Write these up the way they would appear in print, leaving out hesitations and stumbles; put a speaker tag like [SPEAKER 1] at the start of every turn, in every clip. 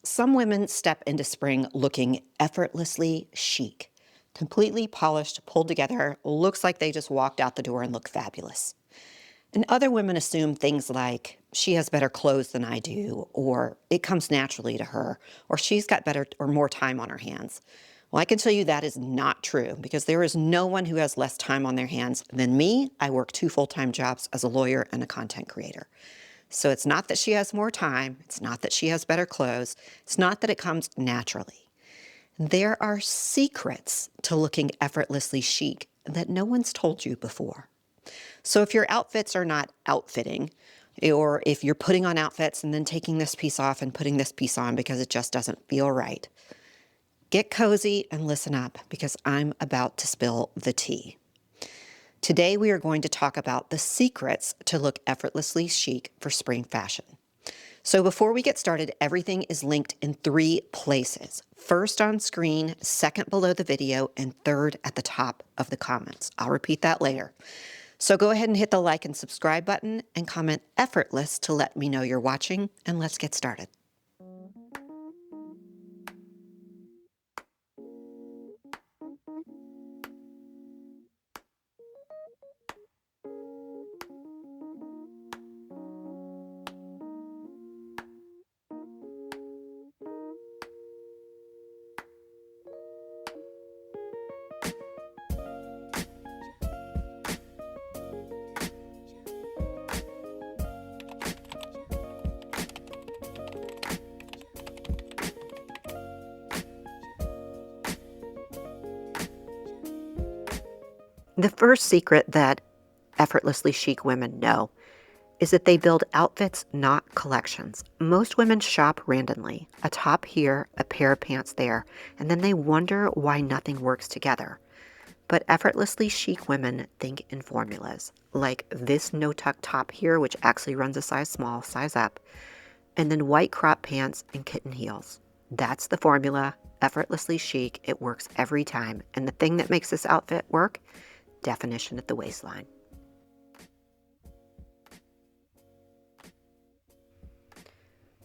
[SPEAKER 1] Some women step into spring looking effortlessly chic, completely polished, pulled together, looks like they just walked out the door and look fabulous. And other women assume things like, she has better clothes than I do, or it comes naturally to her, or she's got better or more time on her hands. Well, I can tell you that is not true because there is no one who has less time on their hands than me. I work 2 full-time jobs as a lawyer and a content creator. So it's not that she has more time. It's not that she has better clothes. It's not that it comes naturally. There are secrets to looking effortlessly chic that no one's told you before. So if your outfits are not outfitting, or if you're putting on outfits and then taking this piece off and putting this piece on because it just doesn't feel right, get cozy and listen up because I'm about to spill the tea. Today we are going to talk about the secrets to look effortlessly chic for spring fashion. So before we get started, everything is linked in 3 places. First on screen, second below the video, and third at the top of the comments. I'll repeat that later. So go ahead and hit the like and subscribe button and comment effortless to let me know you're watching, and let's get started. The first secret that effortlessly chic women know is that they build outfits, not collections. Most women shop randomly, a top here, a pair of pants there, and then they wonder why nothing works together. But effortlessly chic women think in formulas, like this no-tuck top here, which actually runs a size small, size up, and then white crop pants and kitten heels. That's the formula, effortlessly chic. It works every time. And the thing that makes this outfit work, definition at the waistline.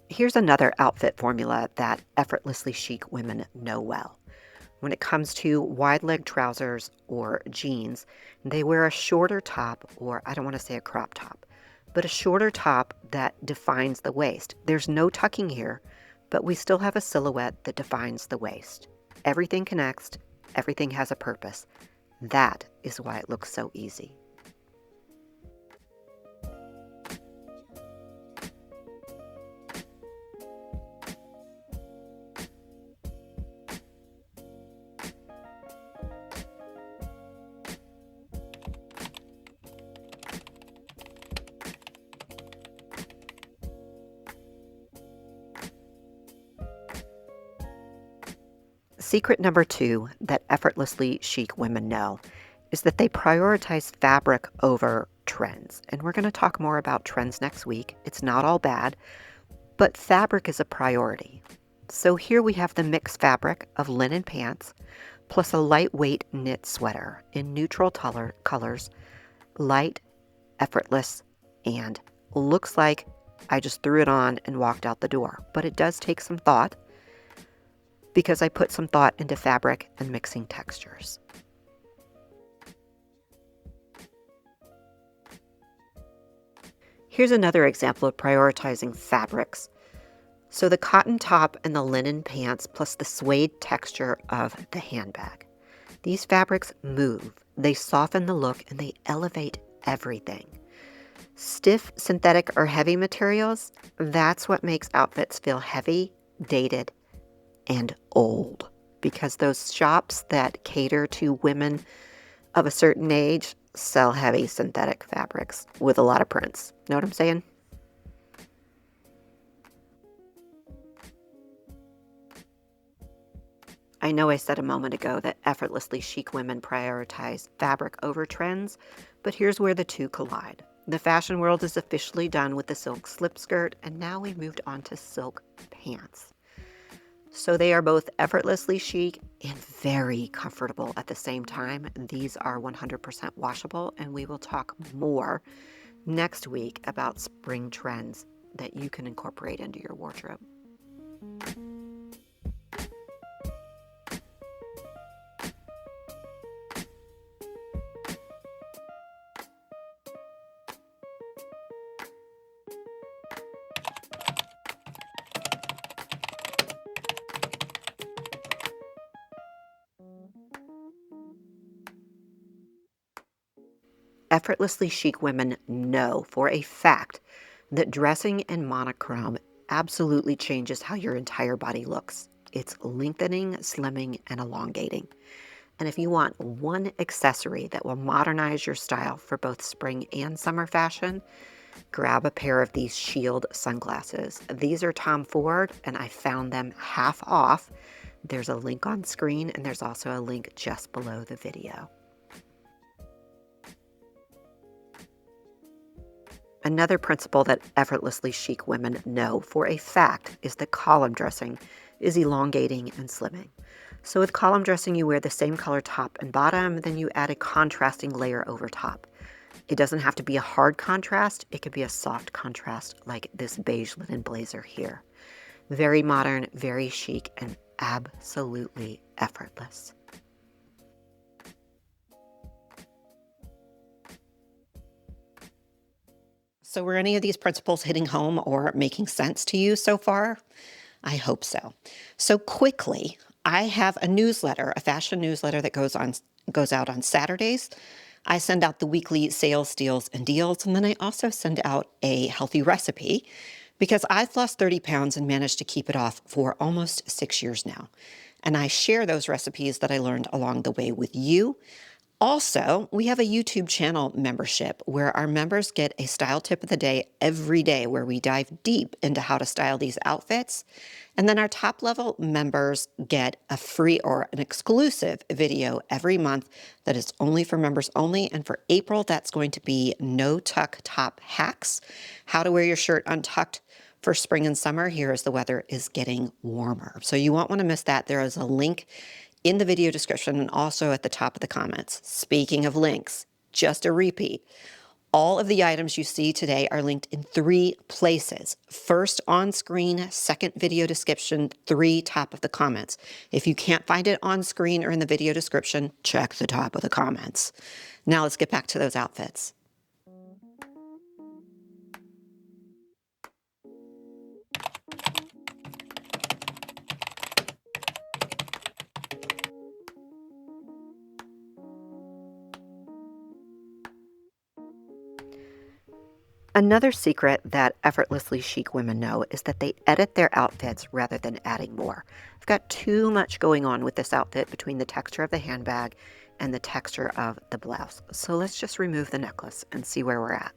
[SPEAKER 1] Here's another outfit formula that effortlessly chic women know well. When it comes to wide leg trousers or jeans, they wear a shorter top, or I don't want to say a crop top, but a shorter top that defines the waist. There's no tucking here, but we still have a silhouette that defines the waist. Everything connects, everything has a purpose. That is why it looks so easy. Secret number 2 that effortlessly chic women know is that they prioritize fabric over trends. And we're going to talk more about trends next week. It's not all bad, but fabric is a priority. So here we have the mixed fabric of linen pants plus a lightweight knit sweater in neutral colors, light, effortless, and looks like I just threw it on and walked out the door. But it does take some thought because I put some thought into fabric and mixing textures. Here's another example of prioritizing fabrics. So the cotton top and the linen pants plus the suede texture of the handbag. These fabrics move, they soften the look, and they elevate everything. Stiff, synthetic, or heavy materials, that's what makes outfits feel heavy, dated, and old, because those shops that cater to women of a certain age sell heavy synthetic fabrics with a lot of prints. Know what I'm saying? I know I said a moment ago that effortlessly chic women prioritize fabric over trends, but here's where the two collide. The fashion world is officially done with the silk slip skirt, and now we've moved on to silk pants. So they are both effortlessly chic and very comfortable at the same time. These are 100% washable, and we will talk more next week about spring trends that you can incorporate into your wardrobe. Effortlessly chic women know for a fact that dressing in monochrome absolutely changes how your entire body looks. It's lengthening, slimming, and elongating. And if you want one accessory that will modernize your style for both spring and summer fashion, grab a pair of these Shield sunglasses. These are Tom Ford, and I found them half off. There's a link on screen, and there's also a link just below the video. Another principle that effortlessly chic women know for a fact is that column dressing is elongating and slimming. So with column dressing, you wear the same color top and bottom, then you add a contrasting layer over top. It doesn't have to be a hard contrast. It could be a soft contrast like this beige linen blazer here. Very modern, very chic, and absolutely effortless. So were any of these principles hitting home or making sense to you so far? I hope so. So quickly, I have a newsletter, a fashion newsletter that goes out on Saturdays. I send out the weekly sales, deals, and deals, and then I also send out a healthy recipe because I've lost 30 pounds and managed to keep it off for almost 6 years now. And I share those recipes that I learned along the way with you. Also, we have a YouTube channel membership where our members get a style tip of the day every day where we dive deep into how to style these outfits. And then our top level members get a free or an exclusive video every month that is only for members only. And for April, that's going to be no tuck top hacks, how to wear your shirt untucked for spring and summer here as the weather is getting warmer. So you won't want to miss that. There is a link in the video description and also at the top of the comments. Speaking of links, just a repeat. All of the items you see today are linked in 3 places. First on screen, second video description, 3 top of the comments. If you can't find it on screen or in the video description, check the top of the comments. Now let's get back to those outfits. Another secret that effortlessly chic women know is that they edit their outfits rather than adding more. I've got too much going on with this outfit between the texture of the handbag and the texture of the blouse. So let's just remove the necklace and see where we're at.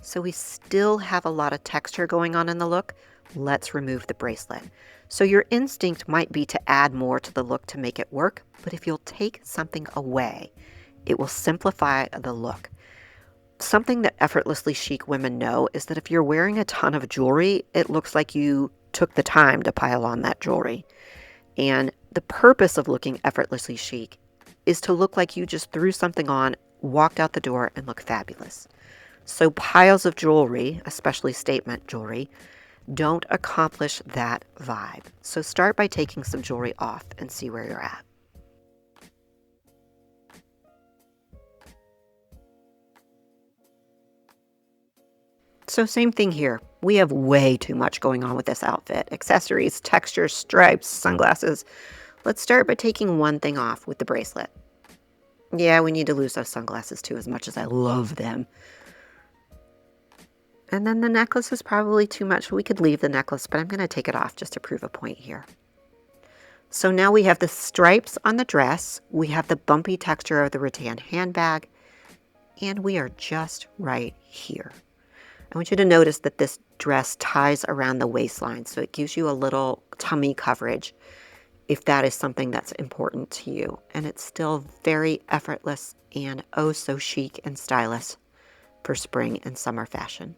[SPEAKER 1] So we still have a lot of texture going on in the look. Let's remove the bracelet. So your instinct might be to add more to the look to make it work, but if you'll take something away, it will simplify the look. Something that effortlessly chic women know is that if you're wearing a ton of jewelry, it looks like you took the time to pile on that jewelry. And the purpose of looking effortlessly chic is to look like you just threw something on, walked out the door, and look fabulous. So piles of jewelry, especially statement jewelry, don't accomplish that vibe. So start by taking some jewelry off and see where you're at. So same thing here. We have way too much going on with this outfit. Accessories, textures, stripes, sunglasses. Let's start by taking one thing off with the bracelet. Yeah, we need to lose those sunglasses too, as much as I love them. And then the necklace is probably too much. We could leave the necklace, but I'm going to take it off just to prove a point here. So now we have the stripes on the dress. We have the bumpy texture of the rattan handbag. And we are just right here. I want you to notice that this dress ties around the waistline, so it gives you a little tummy coverage if that is something that's important to you. And it's still very effortless and oh so chic and stylish for spring and summer fashion.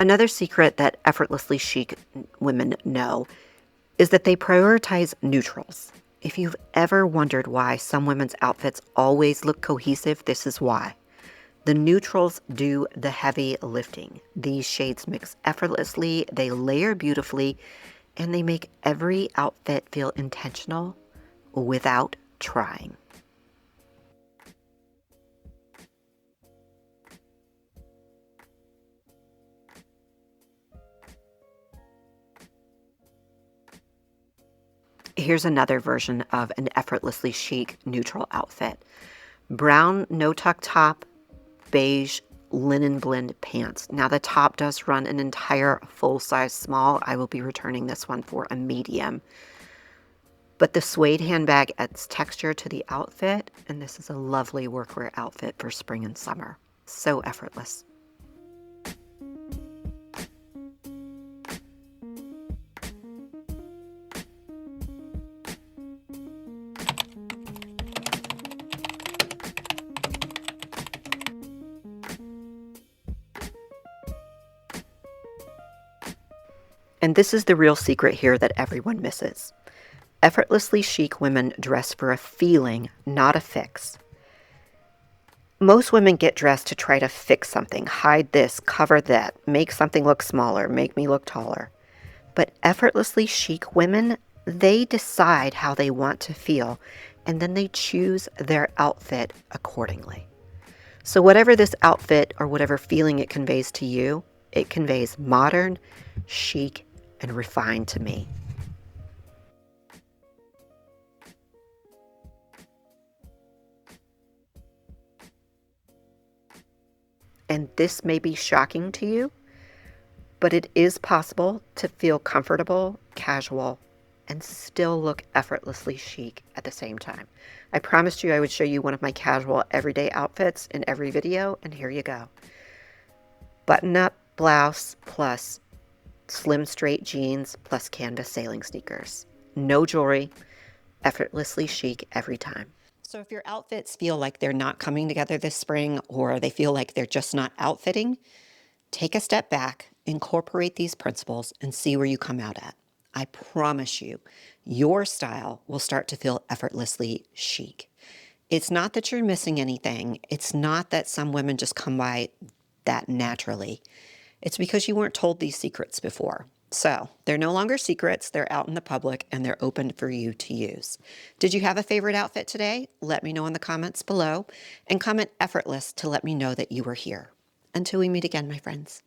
[SPEAKER 1] Another secret that effortlessly chic women know is that they prioritize neutrals. If you've ever wondered why some women's outfits always look cohesive, this is why. The neutrals do the heavy lifting. These shades mix effortlessly, they layer beautifully, and they make every outfit feel intentional without trying. Here's another version of an effortlessly chic neutral outfit. Brown no-tuck top, beige linen blend pants. Now the top does run an entire full-size small. I will be returning this one for a medium. But the suede handbag adds texture to the outfit, and this is a lovely workwear outfit for spring and summer. So effortless. And this is the real secret here that everyone misses. Effortlessly chic women dress for a feeling, not a fix. Most women get dressed to try to fix something, hide this, cover that, make something look smaller, make me look taller. But effortlessly chic women, they decide how they want to feel, and then they choose their outfit accordingly. So whatever this outfit or whatever feeling it conveys to you, it conveys modern, chic, and refined to me. And this may be shocking to you, but it is possible to feel comfortable, casual, and still look effortlessly chic at the same time. I promised you I would show you one of my casual everyday outfits in every video, and here you go. Button-up blouse plus slim straight jeans plus canvas sailing sneakers. No jewelry, effortlessly chic every time. So if your outfits feel like they're not coming together this spring, or they feel like they're just not outfitting, take a step back, incorporate these principles, and see where you come out at. I promise you, your style will start to feel effortlessly chic. It's not that you're missing anything. It's not that some women just come by that naturally. It's because you weren't told these secrets before. So they're no longer secrets. They're out in the public and they're open for you to use. Did you have a favorite outfit today? Let me know in the comments below, and comment effortless to let me know that you were here. Until we meet again, my friends.